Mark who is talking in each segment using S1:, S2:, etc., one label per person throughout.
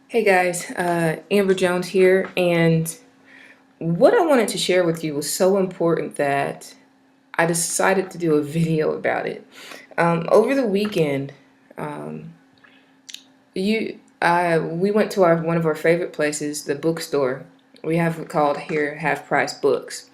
S1: Hey guys, Amber Jones here, and what I wanted to share with you was so important that I decided to do a video about it. Over the weekend, um, we went to one of our favorite places, the bookstore. We have it called here Half Price Books.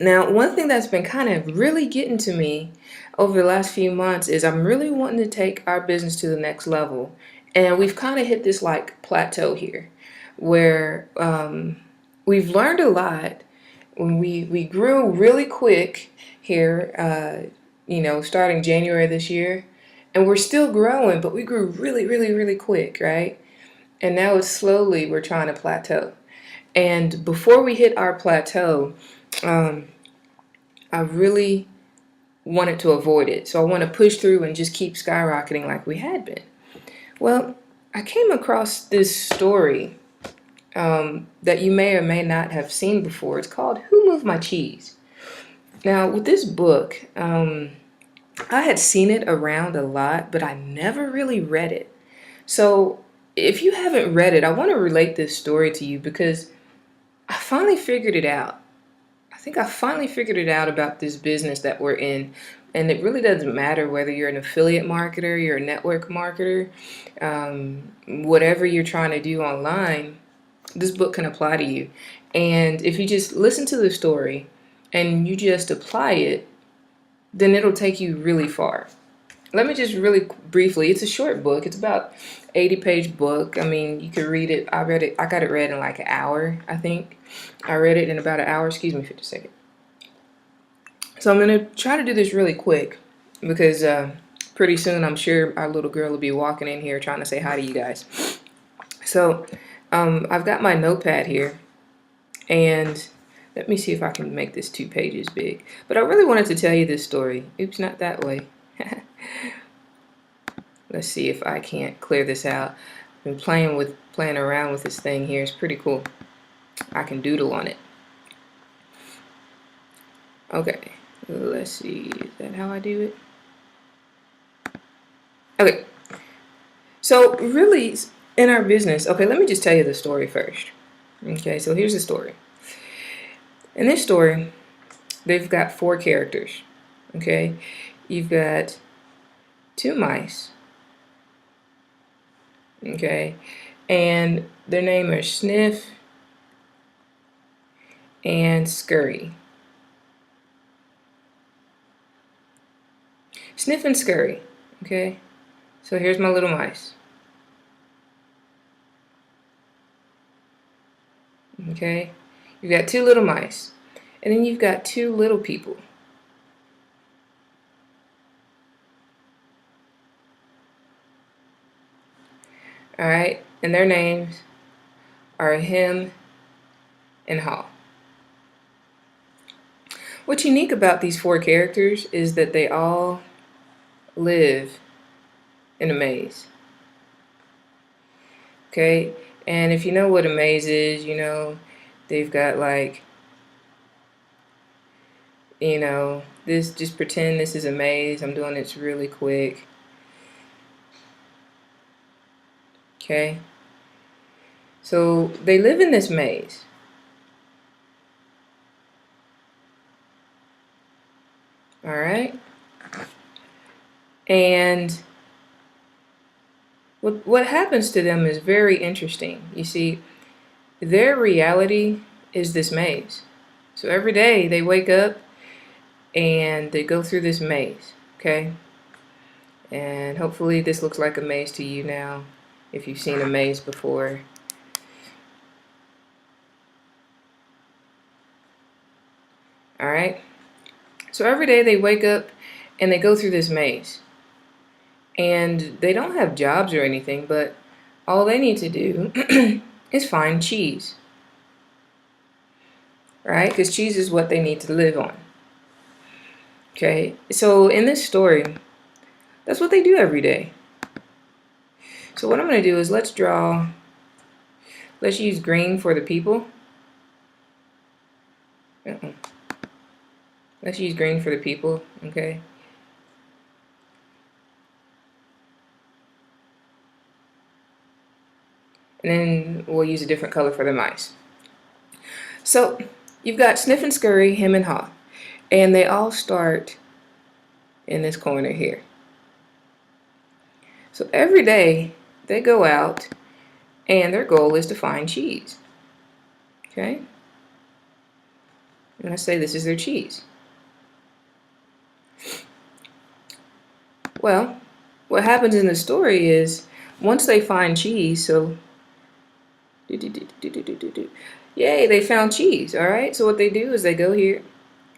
S1: Now, one thing that's been kind of really getting to me over the last few months is I'm really wanting to take our business to the next level. And we've kind of hit this like plateau here where we've learned a lot. When we grew really quick here, starting January this year, and we're still growing, but we grew really, really, really quick, right? And now it's slowly we're trying to plateau. And before we hit our plateau, um, I really wanted to avoid it. So I want to push through and just keep skyrocketing like we had been. Well, I came across this story that you may or may not have seen before. It's called Who Moved My Cheese? Now, with this book, I had seen it around a lot, but I never really read it. So if you haven't read it, I want to relate this story to you because I finally figured it out. I think I finally figured it out about this business that we're in. And it really doesn't matter whether you're an affiliate marketer, you're a network marketer, whatever you're trying to do online, this book can apply to you. And if you just listen to the story and you just apply it, then it'll take you really far. Let me just really briefly, it's a short book. It's about 80-page book. I mean, you could read it. I got it read in like an hour, I think. I read it in about an hour. Excuse me, 50 seconds. So I'm going to try to do this really quick because pretty soon I'm sure our little girl will be walking in here trying to say hi to you guys. So I've got my notepad here, and let me see if I can make this 2 pages big. But I really wanted to tell you this story. Oops, not that way. Let's see if I can't clear this out. I've been playing around with this thing here. It's pretty cool. I can doodle on it. Okay, let's see. Is that how I do it? Okay. So really, in our business, okay, let me just tell you the story first. Okay, so here's the story. In this story, they've got 4 characters. Okay, you've got 2 mice. Okay, and their name are Sniff and Scurry. Sniff and Scurry. Okay, so here's my little mice. Okay, you've got 2 little mice, and then you've got 2 little people. All right, and their names are Him and Haw. What's unique about these 4 characters is that they all live in a maze. Okay, and if you know what a maze is, you know, they've got like, this, just pretend this is a maze. I'm doing this really quick. Okay, so they live in this maze. All right, and what happens to them is very interesting. You see, their reality is this maze. So every day they wake up and they go through this maze, okay? And hopefully this looks like a maze to you now, if you've seen a maze before. All right? So every day they wake up and they go through this maze. And they don't have jobs or anything, but all they need to do is find cheese. Right? Because cheese is what they need to live on. Okay? So in this story, that's what they do every day. So what I'm going to do is let's use green for the people. Let's use green for the people, okay? And then we'll use a different color for the mice. So you've got Sniff and Scurry, Hem and Haw, and they all start in this corner here. So every day they go out and their goal is to find cheese. Okay? And I say this is their cheese. Well, what happens in the story is once they find cheese, so yay, they found cheese, all right? So what they do is they go here,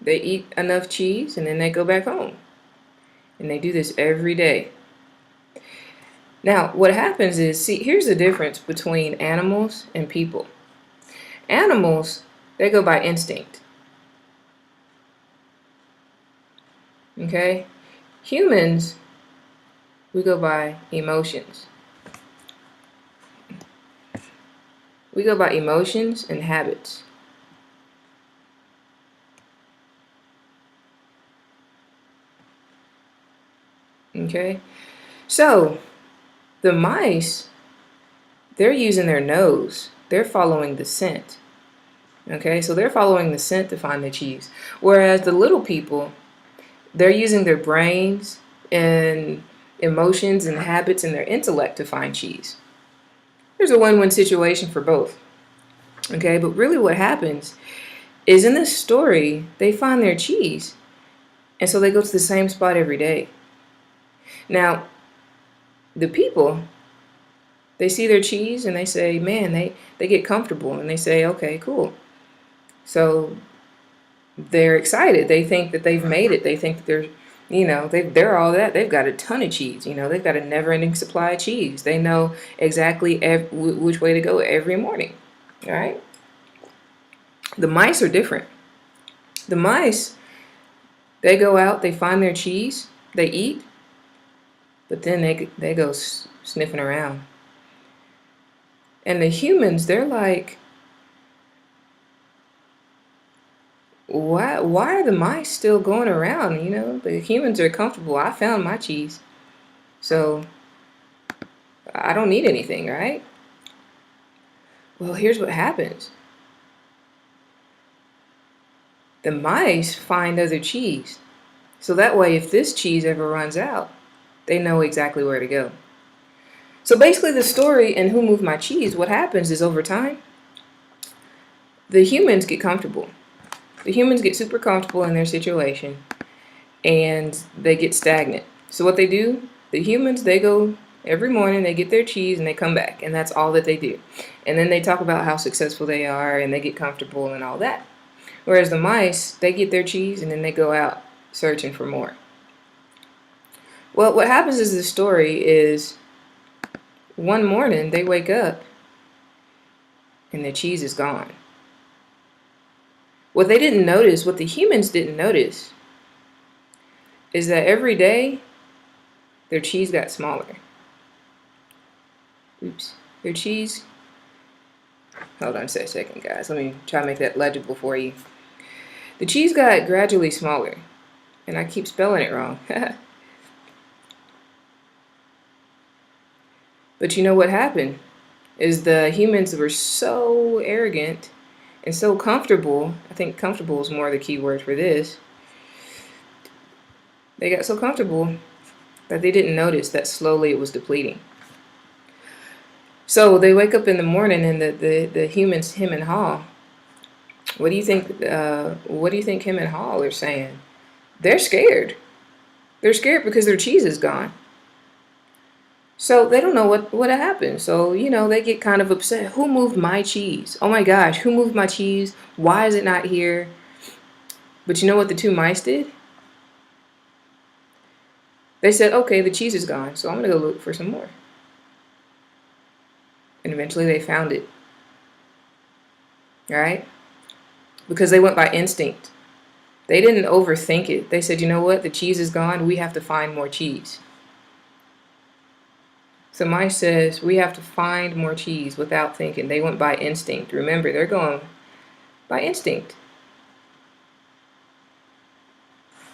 S1: they eat enough cheese, and then they go back home. And they do this every day. Now, what happens is, see, here's the difference between animals and people. Animals, they go by instinct. Okay? Humans, we go by emotions. We go by emotions and habits. Okay? So, the mice, they're using their nose. They're following the scent. Okay? So they're following the scent to find the cheese. Whereas the little people, they're using their brains and emotions and habits and their intellect to find cheese. There's a win-win situation for both. Okay, but really what happens is in this story, they find their cheese, and so they go to the same spot every day. Now, the people, they see their cheese and they say, man, they get comfortable and they say, okay, cool. So they're excited. They think that they've made it. They think that they're all that. They've got a ton of cheese. They've got a never-ending supply of cheese. They know exactly which way to go every morning. All right. The mice are different. The mice, they go out, they find their cheese, they eat, but then they go sniffing around. And the humans, they're like, why are the mice still going around? The humans are comfortable. I found my cheese, so I don't need anything, right? Well, here's what happens. The mice find other cheese. So that way, if this cheese ever runs out, they know exactly where to go. So basically the story in Who Moved My Cheese, what happens is over time, the humans get comfortable. The humans get super comfortable in their situation and they get stagnant. So what they do, the humans, they go every morning, they get their cheese and they come back, and that's all that they do. And then they talk about how successful they are and they get comfortable and all that. Whereas the mice, they get their cheese and then they go out searching for more. Well, what happens is the story is one morning they wake up and the cheese is gone. What they didn't notice, what the humans didn't notice, is that every day their cheese got smaller. Oops. Their cheese, hold on a second, guys. Let me try to make that legible for you. The cheese got gradually smaller, and I keep spelling it wrong. But you know what happened is the humans were so arrogant and so comfortable. I think comfortable is more the key word for this. They got so comfortable that they didn't notice that slowly it was depleting. So they wake up in the morning and the humans, Hem and Haw, what do you think Hem and Haw are saying? They're scared. They're scared because their cheese is gone. So they don't know what happened. So, they get kind of upset. Who moved my cheese? Oh my gosh, who moved my cheese? Why is it not here? But you know what the two mice did? They said, okay, the cheese is gone, so I'm going to go look for some more. And eventually they found it. All right? Because they went by instinct. They didn't overthink it. They said, you know what? The cheese is gone. We have to find more cheese. So mice says, we have to find more cheese without thinking. They went by instinct. Remember, they're going by instinct.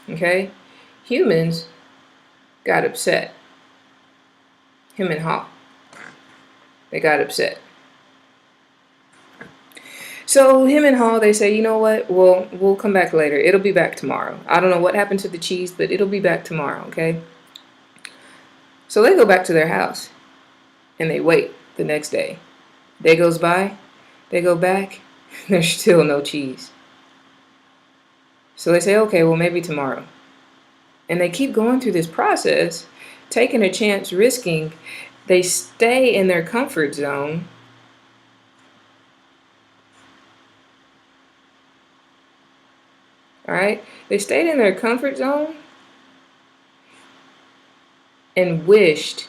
S1: Okay? Humans got upset. Hem and Haw. They got upset. So him and Hall, they say, you know what? We'll come back later. It'll be back tomorrow. I don't know what happened to the cheese, but it'll be back tomorrow, okay? So they go back to their house and they wait the next day. Day goes by, they go back, there's still no cheese. So they say, okay, well, maybe tomorrow. And they keep going through this process, taking a chance, risking. They stay in their comfort zone. All right? They stayed in their comfort zone and wished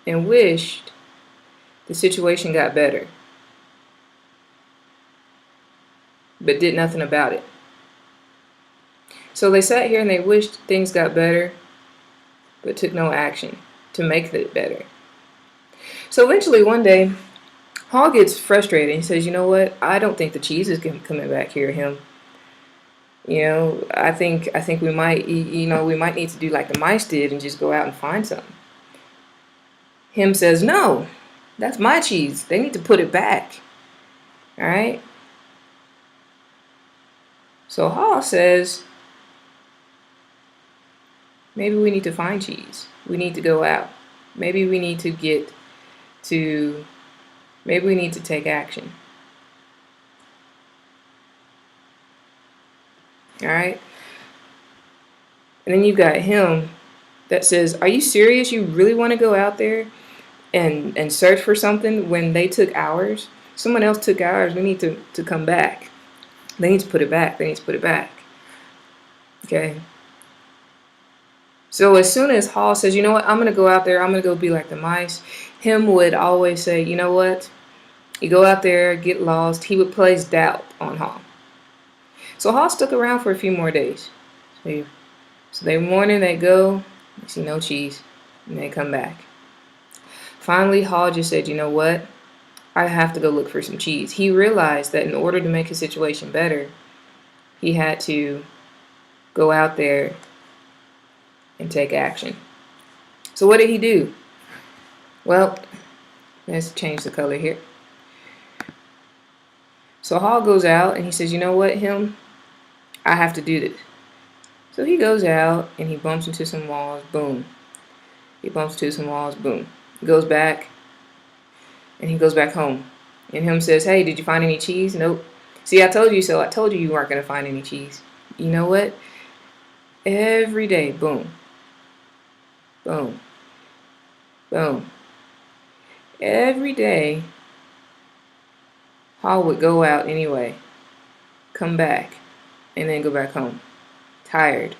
S1: the situation got better, but did nothing about it. So they sat here and they wished things got better, but took no action to make it better. So eventually one day, Hall gets frustrated. He says, you know what? I don't think the cheese is coming back here, him. You know, I think we might, we might need to do like the mice did and just go out and find something. Him says, no, that's my cheese. They need to put it back. All right? So Hall says, maybe we need to find cheese. We need to go out. Maybe we need to maybe we need to take action. All right? And then you've got him that says, are you serious? You really want to go out there and search for something when they took ours? Someone else took ours. We need to come back. They need to put it back. They need to put it back. Okay? So as soon as Hall says, you know what, I'm going to go out there, I'm going to go be like the mice, him would always say, you know what, you go out there, get lost. He would place doubt on Hall. So Hall stuck around for a few more days. So they morning, they go, they see no cheese, and they come back. Finally, Hall just said, you know what, I have to go look for some cheese. He realized that in order to make his situation better, he had to go out there and take action. So what did he do? Well, let's change the color here. So Hall goes out and he says, you know what, him, I have to do this. So he goes out and he bumps into some walls, boom. He bumps into some walls, boom. He goes back and he goes back home. And him says, hey, did you find any cheese? Nope. See, I told you so. I told you you weren't going to find any cheese. You know what? Every day, boom. Boom. Boom. Every day, Hall would go out anyway, come back, and then go back home, tired.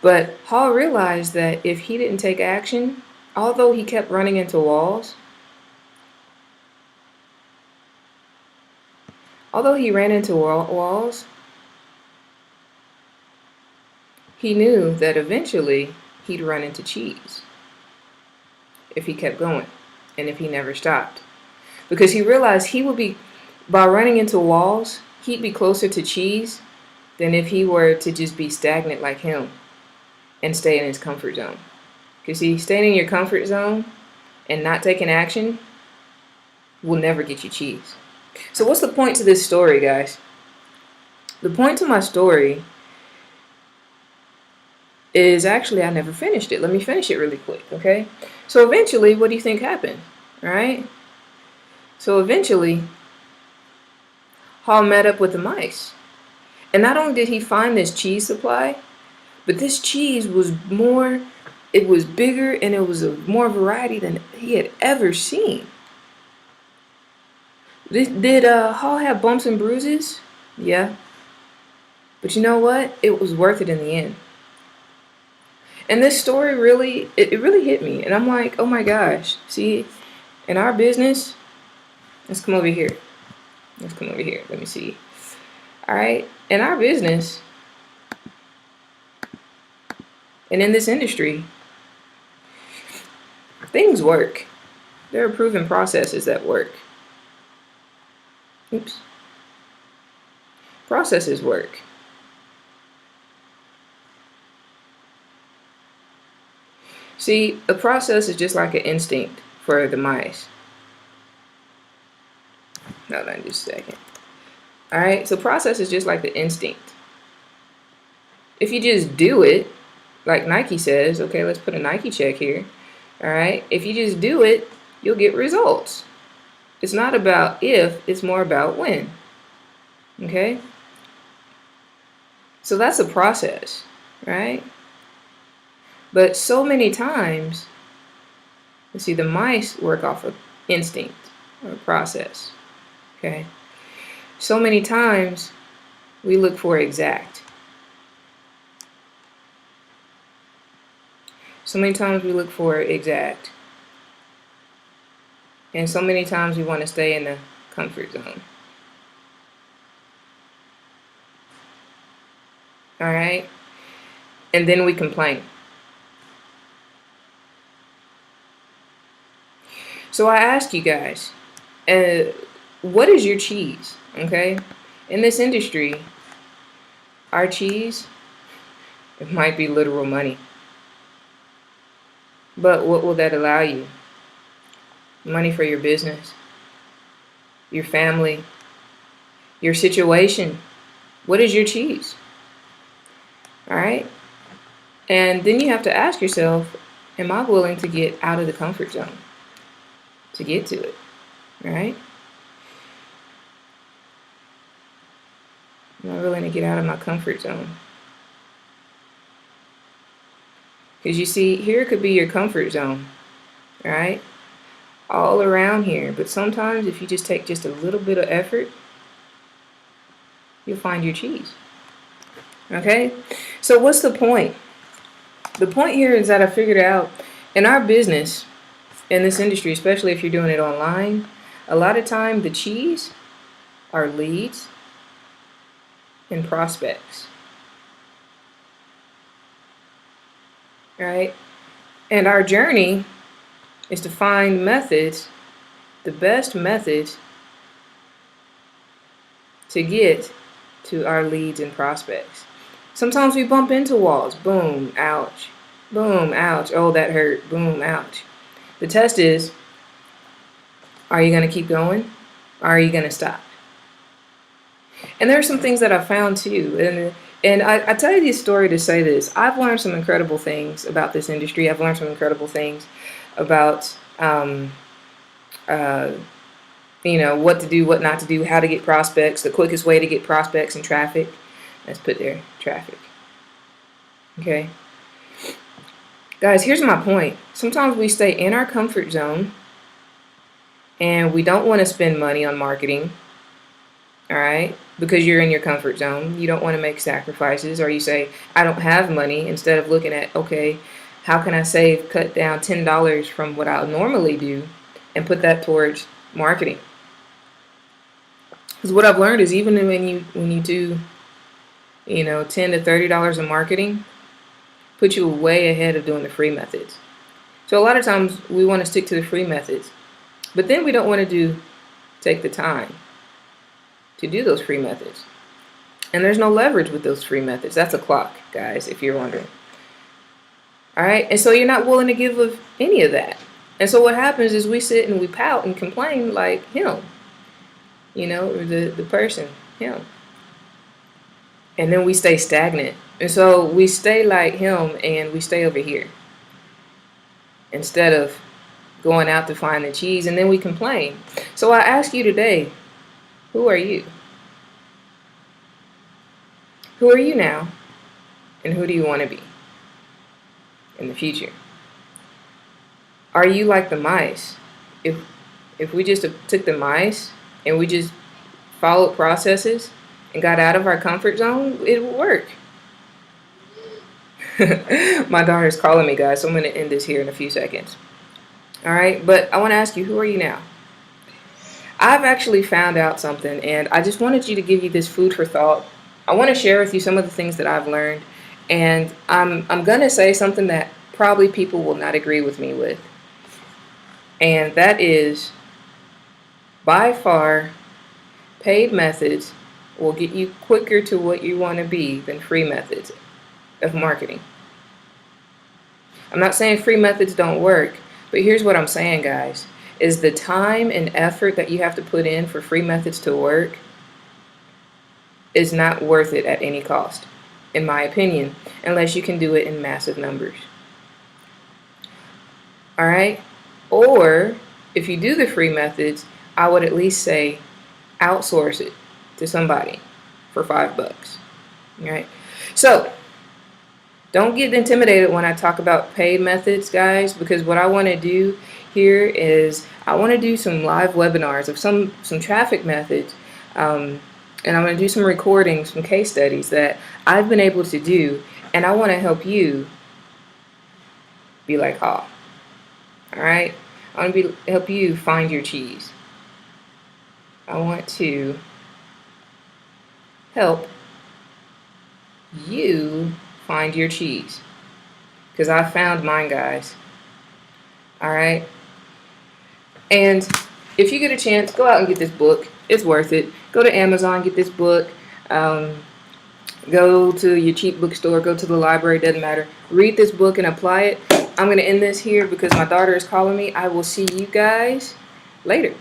S1: But Hall realized that if he didn't take action, although he kept running into walls, he knew that eventually he'd run into cheese if he kept going and if he never stopped. Because he realized he would be, by running into walls, he'd be closer to cheese than if he were to just be stagnant like him and stay in his comfort zone. Because see, staying in your comfort zone and not taking action will never get you cheese. So what's the point to this story, guys? The point to my story is actually I never finished it. Let me finish it really quick, okay? So eventually, what do you think happened? All right? So eventually, Hall met up with the mice. And not only did he find this cheese supply, but this cheese was more, it was bigger and it was of more variety than he had ever seen. Did Hall have bumps and bruises? Yeah. But you know what? It was worth it in the end. And this story really, it really hit me. And I'm like, oh my gosh. See, in our business, let's come over here. Let's come over here. Let me see. All right. In our business, and in this industry, things work. There are proven processes that work. Oops. Processes work. See, a process is just like an instinct for the mice. Hold on just a second. All right, so process is just like the instinct. If you just do it, like Nike says, okay, let's put a Nike check here. All right, if you just do it, you'll get results. It's not about if, it's more about when. Okay? So that's a process, right? But so many times, you see, the mice work off of instinct or process. Okay? So many times we look for exact. So many times we look for exact. And so many times we want to stay in the comfort zone. All right? And then we complain. So I ask you guys, what is your cheese? Okay? In this industry, our cheese, it might be literal money. But what will that allow you? Money for your business, your family, your situation. What is your cheese? All right? And then you have to ask yourself, am I willing to get out of the comfort zone to get to it? All right? Am I willing to get out of my comfort zone? Because you see, here could be your comfort zone, all right? All around here. But sometimes if you just take just a little bit of effort, you'll find your cheese. Okay? So what's the point? The point here is that I figured out in our business, in this industry, especially if you're doing it online, a lot of time the cheese are leads and prospects. Right? And our journey is to find methods, the best methods to get to our leads and prospects. Sometimes we bump into walls. Boom, ouch. Boom, ouch. Oh, that hurt. Boom, ouch. The test is, are you going to keep going? Or are you going to stop? And there are some things that I found too. And I tell you this story to say this. I've learned some incredible things about this industry. I've learned some incredible things about, what to do, what not to do, how to get prospects, the quickest way to get prospects and traffic. Let's put there, traffic. Okay. Guys, here's my point. Sometimes we stay in our comfort zone and we don't want to spend money on marketing. All right, because you're in your comfort zone. You don't want to make sacrifices, or you say, I don't have money, instead of looking at, okay, how can I cut down $10 from what I normally do and put that towards marketing? Because what I've learned is even when you do, $10 to $30 in marketing, put you way ahead of doing the free methods. So a lot of times we want to stick to the free methods, but then we don't want to take the time to do those free methods. And there's no leverage with those free methods. That's a clock, guys, if you're wondering. All right, and so you're not willing to give of any of that. And so what happens is we sit and we pout and complain like him, or the person, him. And then we stay stagnant. And so we stay like him and we stay over here instead of going out to find the cheese, and then we complain. So I ask you today, who are you? Who are you now? And who do you want to be in the future? Are you like the mice? If we just took the mice and we just followed processes and got out of our comfort zone, it would work. My daughter's calling me, guys, so I'm going to end this here in a few seconds. All right, but I want to ask you, who are you now? I've actually found out something, and I just wanted you to give you this food for thought. I want to share with you some of the things that I've learned, and I'm going to say something that probably people will not agree with me with, and that is, by far, paid methods will get you quicker to what you want to be than free methods of marketing. I'm not saying free methods don't work, but here's what I'm saying, guys. is the time and effort that you have to put in for free methods to work is not worth it at any cost, in my opinion, unless you can do it in massive numbers. All right? Or if you do the free methods, I would at least say outsource it to somebody for $5. All right? So don't get intimidated when I talk about paid methods, guys, because what I want to do here is I want to do some live webinars of some traffic methods, and I'm going to do some recordings, some case studies that I've been able to do, and I want to help you be like Hall. All right? I want to help you find your cheese. I want to help you find your cheese, because I found mine, guys. All right? And if you get a chance, go out and get this book. It's worth it. Go to Amazon, get this book. Go to your cheap bookstore, go to the library, doesn't matter. Read this book and apply it. I'm going to end this here because my daughter is calling me. I will see you guys later.